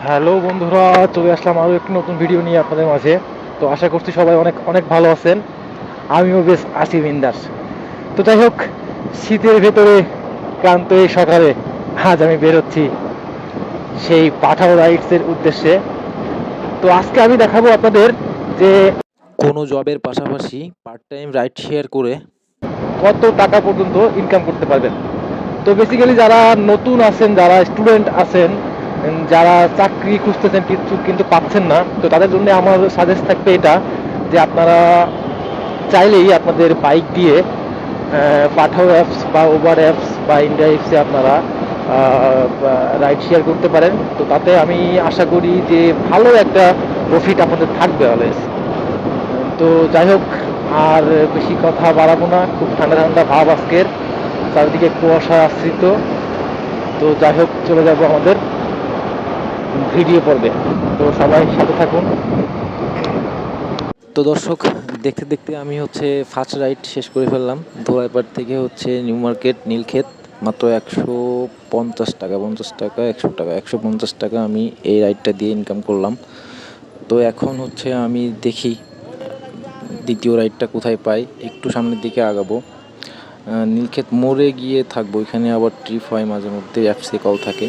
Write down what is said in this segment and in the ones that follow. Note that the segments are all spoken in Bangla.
হ্যালো বন্ধুরা, চলে আসলাম আরও একটি নতুন ভিডিও নিয়ে আপনাদের মাঝে। তো আশা করছি সবাই অনেক অনেক ভালো আছেন। আমিও বেশ আছি বিন্দাস। তো যাই হোক, শীতের ভেতরে ক্লান্ত এই সকালে আজ আমি বেরোচ্ছি সেই পাঠাও রাইডসের উদ্দেশ্যে। তো আজকে আমি দেখাবো আপনাদের যে কোনো জবের পাশাপাশি পার্ট টাইম রাইড শেয়ার করে কত টাকা পর্যন্ত ইনকাম করতে পারবেন। তো বেসিক্যালি যারা নতুন আছেন, যারা স্টুডেন্ট আছেন, যারা চাকরি খুঁজতেছেন কিন্তু পাচ্ছেন না, তো তাদের জন্য আমার সাজেস্ট থাকবে এটা যে আপনারা চাইলেই আপনাদের বাইক দিয়ে পাঠাও অ্যাপস বা ওবার অ্যাপস বা ইন্ডিয়া অ্যাপসে আপনারা রাইড শেয়ার করতে পারেন। তো তাতে আমি আশা করি যে ভালো একটা প্রফিট আপনাদের থাকবে অলওয়েজ। তো যাই হোক, আর বেশি কথা বাড়াবো না। খুব ঠান্ডা ঠান্ডা ভাব আজকের, চারিদিকে কুয়াশা আশ্রিত। তো যাই হোক, চলে যাব আমাদের ভিডিও পর্বে। তো সবাই সাথে থাকুন। তো দর্শক, দেখতে দেখতে আমি ফার্স্ট রাইড শেষ করে ফেললাম। ধোলাইপাড় থেকে নিউ মার্কেট নীলক্ষেত, মাত্র 150 টাকা, 50 টাকা, 100 টাকা, 150 টাকা আমি এই রাইডটা দিয়ে ইনকাম করলাম। তো এখন আমি দেখি দ্বিতীয় রাইডটা কোথায় পাই। একটু সামনের দিকে আগাবো, নীলক্ষেত মোড়ে গিয়ে থাকবো। এখানে আবার ট্রিপ হয় মাঝে মধ্যে, অ্যাপসে কল থাকে।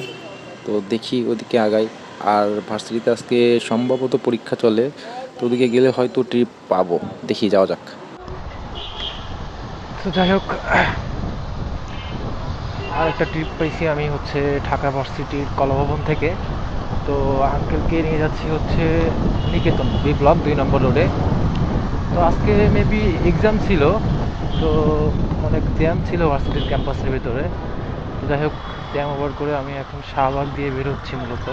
তো দেখি ওদিকে আগাই। আর ভার্সিটিতে আজকে সম্ভবত পরীক্ষা চলে, তো ওদিকে গেলে হয়তো ট্রিপ পাবো। দেখি, যাওয়া যাক। তো যাই হোক, আর একটা ট্রিপ পাইছি আমি ঢাকা ভার্সিটির কলাভবন থেকে। তো আঙ্কেলকে নিয়ে যাচ্ছি নিকেতন বি ব্লক 2 নম্বর রোডে। তো আজকে মেবি এক্সাম ছিল, তো অনেক জ্যাম ছিল ভার্সিটির ক্যাম্পাসের ভিতরে। তো যাই হোক, জ্যাম ওভার করে আমি এখন শাহবাগ দিয়ে বেরোচ্ছি মূলত।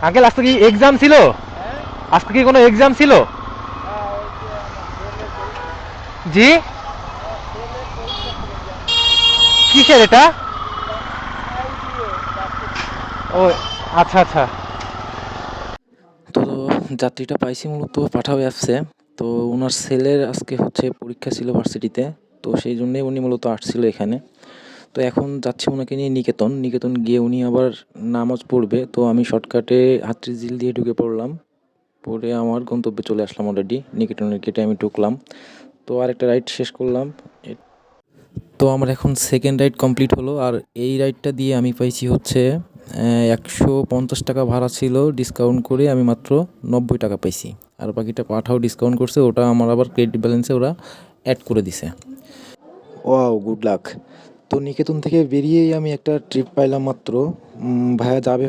আঙ্কেল, আজকে কি এক্সাম ছিল? আজকে কি কোনো এক্সাম ছিল? জি, কিসের এটা? ও, আচ্ছা আচ্ছা। তো যাত্রীটা পাইছি মূলত পাঠাও অ্যাপসে। তো ওনার ছেলের আজকে পরীক্ষা ছিল ভার্সিটিতে, তো সেই জন্যই উনি মূলত আসছিল এখানে। তো এখন যাচ্ছি ওনাকে নিয়ে নিকেতন। নিকেতন গিয়ে উনি আবার নামাজ পড়বে। তো আমি শর্টকাটে হাট্টিরঝিল দিয়ে ঢুকে পড়লাম, পরে আমার গন্তব্যে চলে আসলাম অলরেডি। নিকেতনের গেটে আমি ঢুকলাম, তো আরেকটা রাইড শেষ করলাম। তো আমার এখন সেকেন্ড রাইড কমপ্লিট হলো। আর এই রাইডটা দিয়ে আমি পাইছি 150 টাকা ভাড়া ছিল, ডিসকাউন্ট করে আমি মাত্র 90 টাকা পাইছি। আর বাকিটা পাঠাও ডিসকাউন্ট করছে, ওটা আমার আবার ক্রেডিট ব্যালেন্সে ওরা অ্যাড করে দিছে। Wow, good luck. তো নিকেতন থেকে বেরিয়েই আমি একটা ট্রিপ পাইলাম মাত্র। ভাইয়া যাবে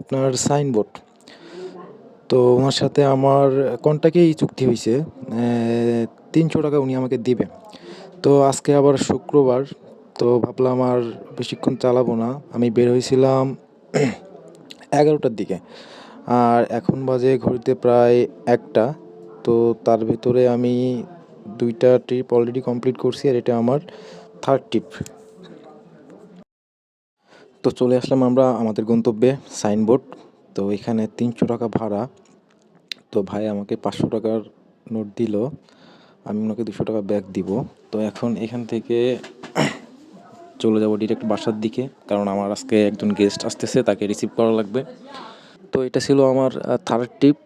আপনার সাইনবোর্ড। তো ওনার সাথে আমার কন্টাক্টেই চুক্তি হয়েছে, 300 টাকা উনি আমাকে দিবে। তো আজকে আবার শুক্রবার, তো ভাবলাম আর বেশিক্ষণ চালাবো না। আমি বের হয়েছিলাম 11টার দিকে, আর এখন বাজে ঘড়িতে প্রায় 1টা। তো তার ভিতরে আমি 2টা ট্রিপ অলরেডি কমপ্লিট করছি, আর এটা আমার থার্ড ট্রিপ। তো চলে আসলাম আমরা আমাদের গন্তব্যে, সাইনবোর্ড। তো এখানে 300 টাকা ভাড়া। তো ভাই আমাকে 500 টাকার নোট দিল, আমি ওনাকে 200 টাকা ব্যাক দিব। তো এখন এখান থেকে চলে যাব ডিরেক্ট বাসার দিকে, কারণ আমার আজকে একজন গেস্ট আসতেছে, তাকে রিসিভ করা লাগবে। তো এটা ছিল আমার থার্ড ট্রিপ।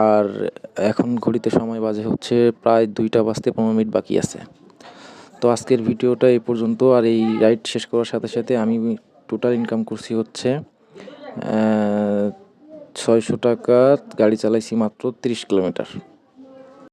আর এখন ঘড়িতে সময় বাজে প্রায় 2টা বাজতে 15 মিনিট বাকি আছে। তো আজকের ভিডিওটা এই পর্যন্ত। আর এই রাইড শেষ করার সাথে সাথে আমি টোটাল ইনকাম করছি 600 টাকা। গাড়ি চালাইছি মাত্র 30 কিলোমিটার।